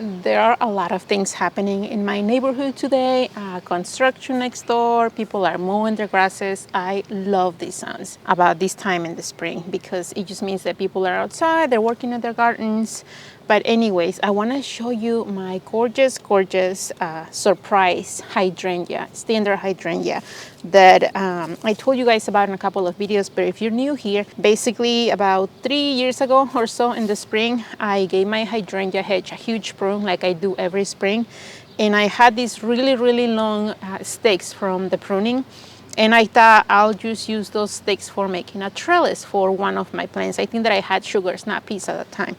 there are a lot of things happening in my neighborhood today. Construction next door, people are mowing their grasses. I love these sounds about this time in the spring because it just means that people are outside, they're working at their gardens. But anyways, I want to show you my gorgeous surprise hydrangea, standard hydrangea that I told you guys about in a couple of videos. But if you're new here, basically about 3 years ago or so in the spring, I gave my hydrangea hedge a huge prune like I do every spring. And I had these really long sticks from the pruning. And I thought I'll just use those sticks for making a trellis for one of my plants. I think that I had sugar snap peas at the time.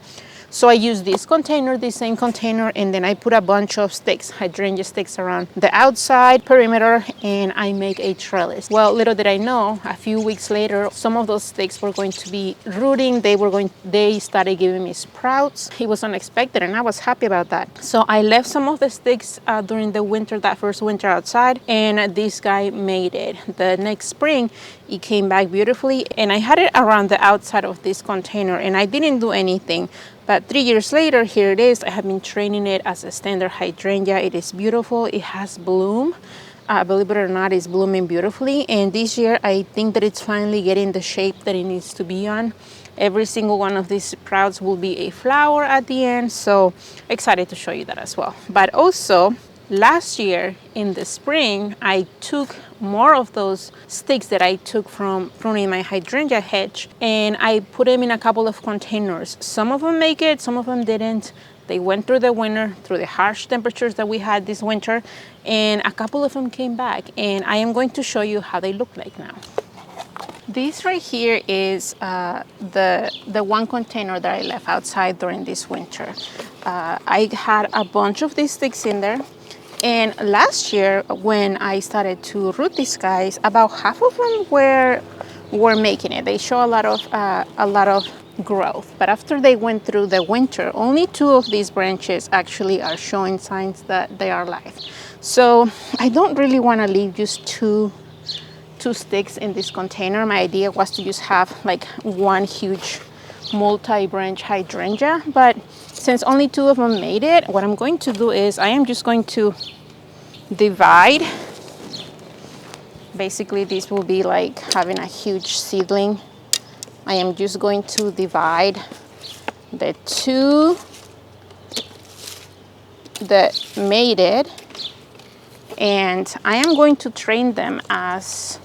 So I used this container, this same container, and then I put a bunch of sticks, hydrangea sticks around the outside perimeter, and I make a trellis. Well, little did I know, a few weeks later, some of those sticks were going to be rooting. They started giving me sprouts. It was unexpected, and I was happy about that. So I left some of the sticks during the winter, that first winter outside, and this guy made it. The next spring, it came back beautifully, and I had it around the outside of this container, and I didn't do anything. But 3 years later, here it is. I have been training it as a standard hydrangea. It is beautiful. It has bloom. Believe it or not, it's blooming beautifully. And this year, I think that it's finally getting the shape that it needs to be on. Every single one of these sprouts will be a flower at the end. So excited to show you that as well. But also, last year in the spring, I took more of those sticks that I took from pruning my hydrangea hedge, and I put them in a couple of containers. Some of them make it, some of them didn't. They went through the winter, through the harsh temperatures that we had this winter, and a couple of them came back, and I am going to show you how they look like now. This right here is the one container that I left outside during this winter. I had a bunch of these sticks in there. And last year, when I started to root these guys, about half of them were making it. They show a lot of growth. But after they went through the winter, only 2 of these branches actually are showing signs that they are alive. So I don't really want to leave just two sticks in this container. My idea was to just have like one huge multi-branch hydrangea, but since only 2 of them made it, what I'm going to do is I am just going to divide. Basically, this will be like having a huge seedling. I am just going to divide the 2 that made it, and I am going to train them as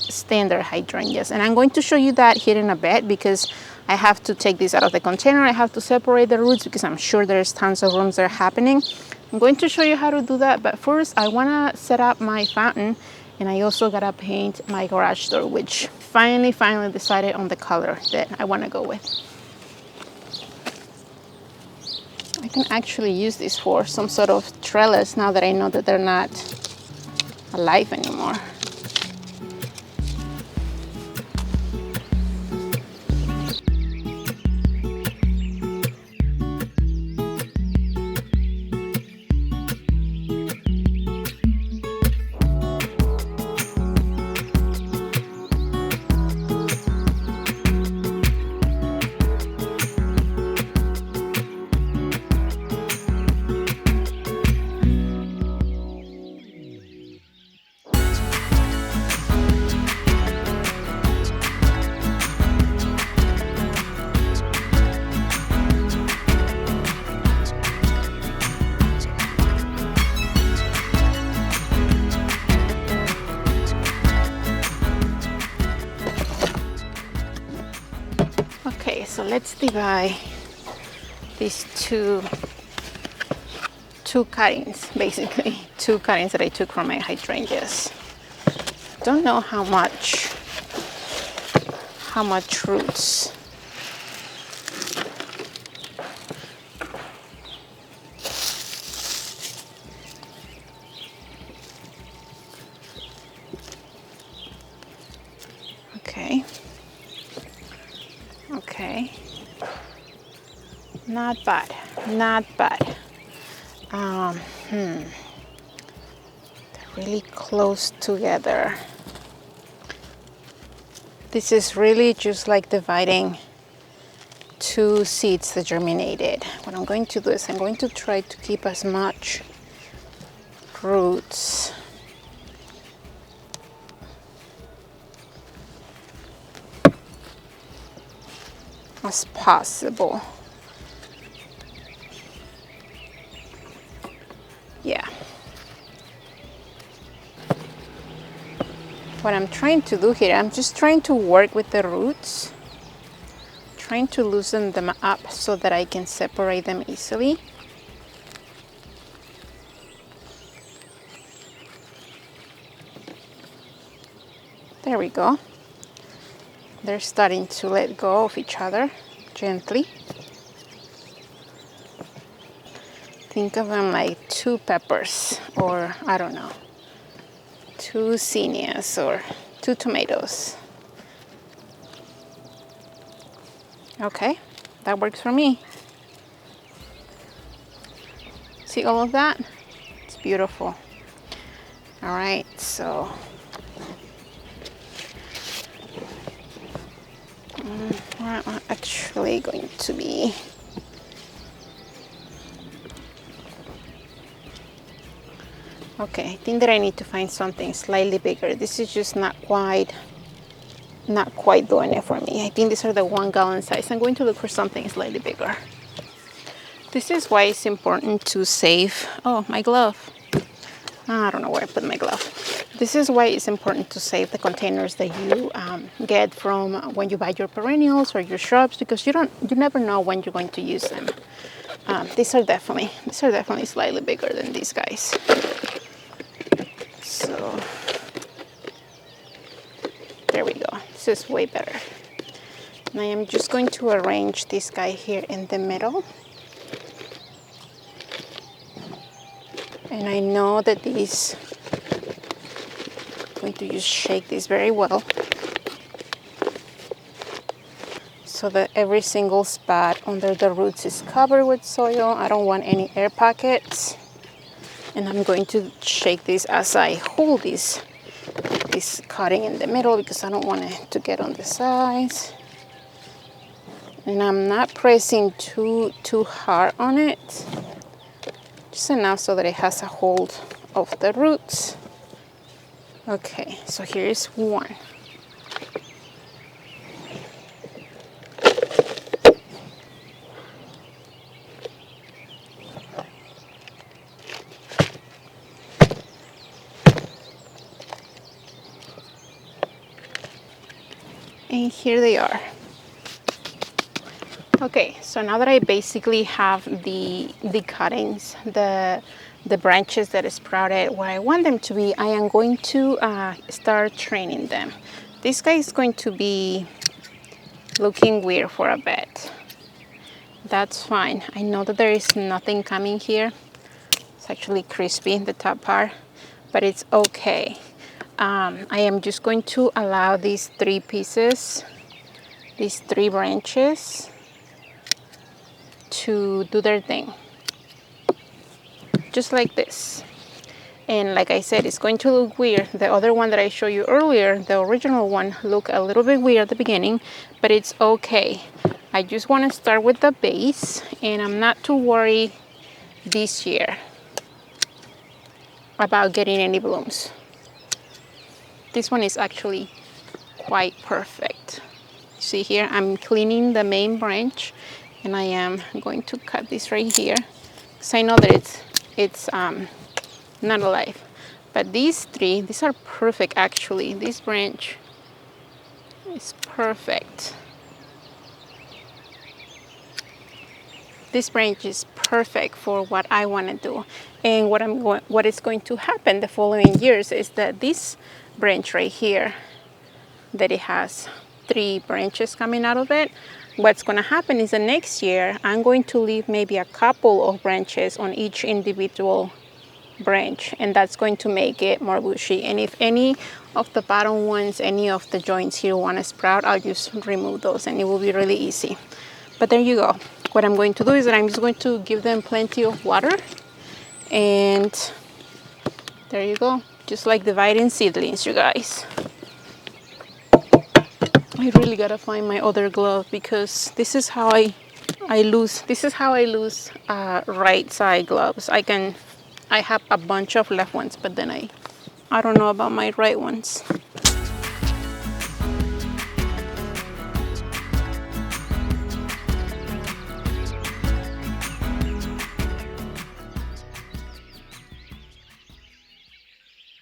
standard hydrangeas. And I'm going to show you that here in a bit because I have to take this out of the container. I have to separate the roots because I'm sure there's tons of rooms that are happening. I'm going to show you how to do that, but first I want to set up my fountain, and I also gotta paint my garage door, which finally decided on the color that I want to go with. I can actually use this for some sort of trellis now that I know that they're not alive anymore. Okay, so let's divide these two cuttings, basically 2 cuttings that I took from my hydrangeas. Don't know how much roots. Okay, not bad. They're really close together. This is really just like dividing 2 seeds that germinated. What I'm going to do is I'm going to try to keep as much roots as possible. Yeah. What I'm trying to do here, I'm just trying to work with the roots, trying to loosen them up so that I can separate them easily. There we go. They're starting to let go of each other gently. Think of them like 2 peppers, or I don't know, 2 zinnias or 2 tomatoes. Okay, that works for me. See all of that? It's beautiful. All right, so I'm actually going to be okay. I think that I need to find something slightly bigger. This is just not quite doing it for me. I think these are the 1 gallon size. I'm going to look for something slightly bigger. This is why it's important to save. Oh, my glove. I don't know where I put my glove. This is why it's important to save the containers that you get from when you buy your perennials or your shrubs, because you never know when you're going to use them. These are definitely slightly bigger than these guys. So there we go. This is way better. And I am just going to arrange this guy here in the middle. And I know that these, I'm going to just shake this very well so that every single spot under the roots is covered with soil. I don't want any air pockets. And I'm going to shake this as I hold this cutting in the middle, because I don't want it to get on the sides. And I'm not pressing too hard on it. Just enough so that it has a hold of the roots. Okay, so here's one. And here they are. Okay, so now that I basically have the cuttings, the branches that sprouted where I want them to be, I am going to start training them. This guy is going to be looking weird for a bit. That's fine. I know that there is nothing coming here. It's actually crispy, the top part, but it's okay. I am just going to allow these 3 pieces, these 3 branches, to do their thing, just like this. And like I said, it's going to look weird. The other one that I showed you earlier, the original one, looked a little bit weird at the beginning, but it's okay. I just want to start with the base, and I'm not too worried this year about getting any blooms. This one is actually quite perfect. See here, I'm cleaning the main branch, and I am going to cut this right here, because I know that it's not alive. But these 3, these are perfect actually. This branch is perfect. This branch is perfect for what I want to do. And what is going to happen the following years is that this branch right here, that it has 3 branches coming out of it, what's going to happen is the next year I'm going to leave maybe a couple of branches on each individual branch, and that's going to make it more bushy. And if any of the bottom ones, any of the joints here want to sprout, I'll just remove those, and it will be really easy. But there you go. What I'm going to do is that I'm just going to give them plenty of water, and there you go. Just like dividing seedlings, you guys. I really gotta find my other glove, because this is how I I lose, this is how I lose right side gloves. I have a bunch of left ones, but then I don't know about my right ones.